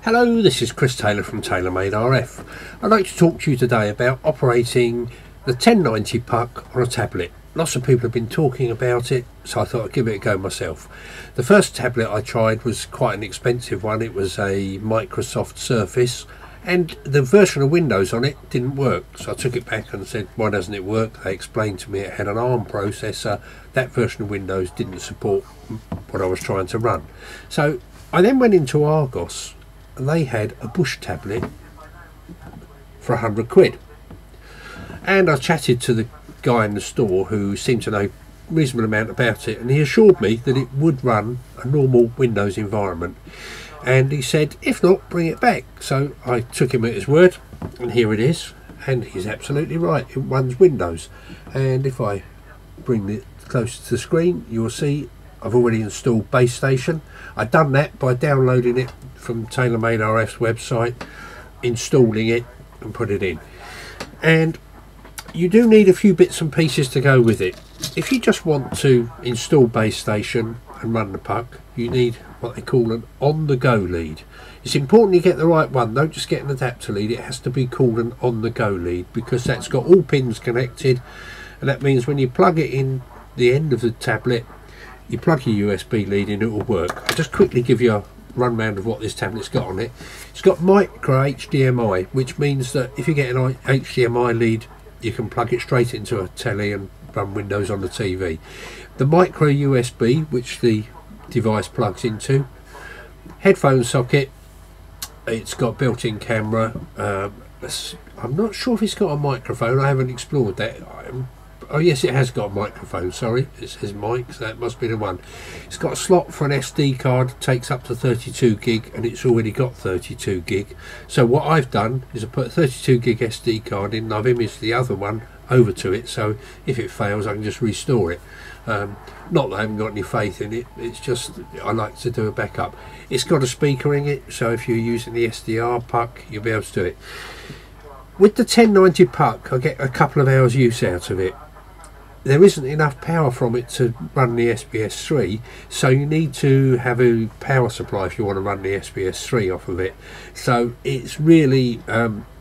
Hello, this is Chris Taylor from TaylorMade RF. I'd like to talk to you today about operating the 1090 puck on a tablet. Lots of people have been talking about it, so I thought I'd give it a go myself. The first tablet I tried was quite an expensive one. It was a Microsoft Surface, and the version of Windows on it didn't work. So I took it back and said, why doesn't it work? They explained to me it had an ARM processor. That version of Windows didn't support what I was trying to run. So I then went into Argos, and they had a Bush tablet for £100. And I chatted to the guy in the store who seemed to know a reasonable amount about it, and he assured me that it would run a normal Windows environment. And he said, if not, bring it back. So I took him at his word, and here it is. And he's absolutely right, it runs Windows. And if I bring it closer to the screen, you'll see I've already installed Basestation. I've done that by downloading it from TaylorMade RF's website, installing it and put it in. And you do need a few bits and pieces to go with it. If you just want to install Basestation and run the puck, you need what they call an on-the-go lead. It's important you get the right one. Don't just get an adapter lead. It has to be called an on-the-go lead, because that's got all pins connected, and that means when you plug it in the end of the tablet, you plug your USB lead in, it will work. I'll just quickly give you a run round of what this tablet's got on it. It's got micro HDMI, which means that if you get an HDMI lead, you can plug it straight into a telly and run Windows on the TV. The micro USB, which the device plugs into, headphone socket, it's got built-in camera. I'm not sure if it's got a microphone, I haven't explored that. Oh yes, it has got a microphone, sorry, it says mic, so that must be the one. It's got a slot for an SD card, takes up to 32 gig, and it's already got 32 gig. So what I've done is I put a 32 gig SD card in, and I've imaged the other one over to it, so if it fails I can just restore it. Not that I haven't got any faith in it, it's just I like to do a backup. It's got a speaker in it, so if you're using the SDR puck, you'll be able to do it. With the 1090 puck, I get a couple of hours use out of it. There isn't enough power from it to run the SBS 3, so you need to have a power supply if you want to run the SBS 3 off of it. So it's really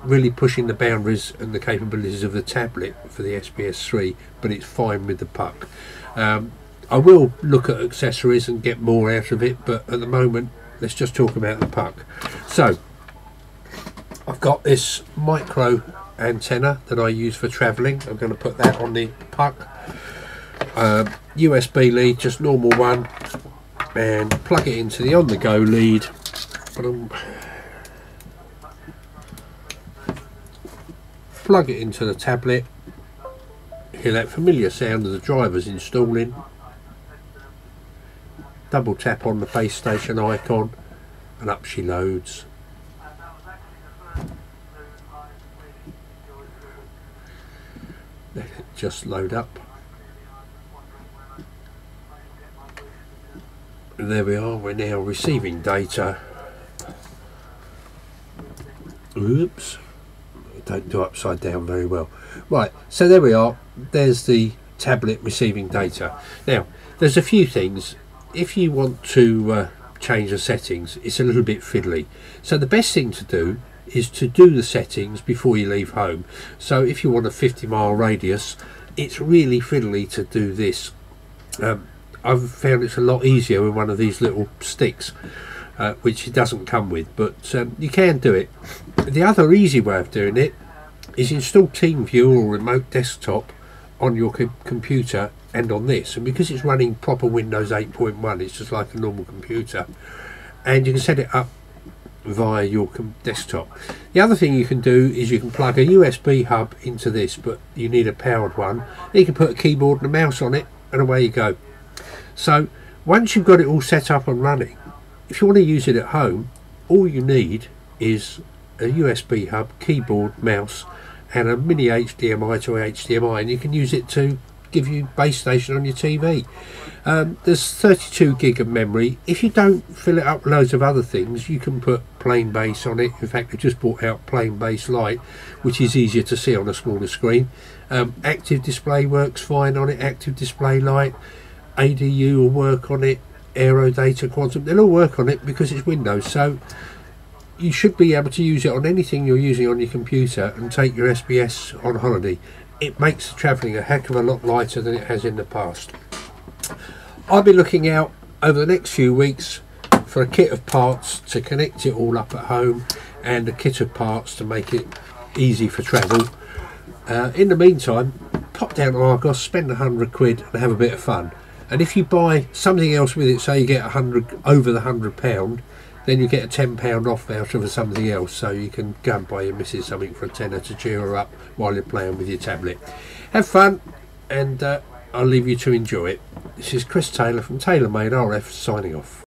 really pushing the boundaries and the capabilities of the tablet for the SBS 3, but it's fine with the puck. I will look at accessories and get more out of it, but at the moment let's just talk about the puck. So I've got this micro antenna that I use for travelling. I'm going to put that on the puck. USB lead, just normal one, and plug it into the on-the-go lead. Plug it into the tablet. Hear that familiar sound of the drivers installing. Double tap on the Basestation icon and up she loads. Let it just load up. And there we are, we're now receiving data. Oops, don't do upside down very well. Right, so there we are, there's the tablet receiving data. Now, there's a few things. If you want to change the settings, it's a little bit fiddly. So the best thing to do is to do the settings before you leave home. So if you want a 50-mile radius, it's really fiddly to do this. I've found it's a lot easier with one of these little sticks, which it doesn't come with, but you can do it. The other easy way of doing it is install TeamViewer or remote desktop on your computer and on this, and because it's running proper Windows 8.1, it's just like a normal computer, and you can set it up via your desktop. The other thing you can do is you can plug a USB hub into this, but you need a powered one. You can put a keyboard and a mouse on it, and away you go. So once you've got it all set up and running, if you want to use it at home, all you need is a USB hub, keyboard, mouse, and a mini HDMI to HDMI, and you can use it to give you Basestation on your TV. There's 32 gig of memory. If you don't fill it up with loads of other things, you can put plain base on it. In fact, we just brought out plain base light, which is easier to see on a smaller screen. Active display works fine on it, active display light. ADU will work on it. Aero, Data, Quantum, they'll all work on it because it's Windows. So you should be able to use it on anything you're using on your computer and take your SBS on holiday. It makes the travelling a heck of a lot lighter than it has in the past. I'll be looking out over the next few weeks for a kit of parts to connect it all up at home, and a kit of parts to make it easy for travel. In the meantime, pop down to Argos, spend £100 and have a bit of fun. And if you buy something else with it, say you get over the £100, then you get a £10 off voucher for something else, so you can go and buy your missus something for a tenner to cheer her up while you're playing with your tablet. Have fun, and I'll leave you to enjoy it. This is Chris Taylor from TaylorMade RF signing off.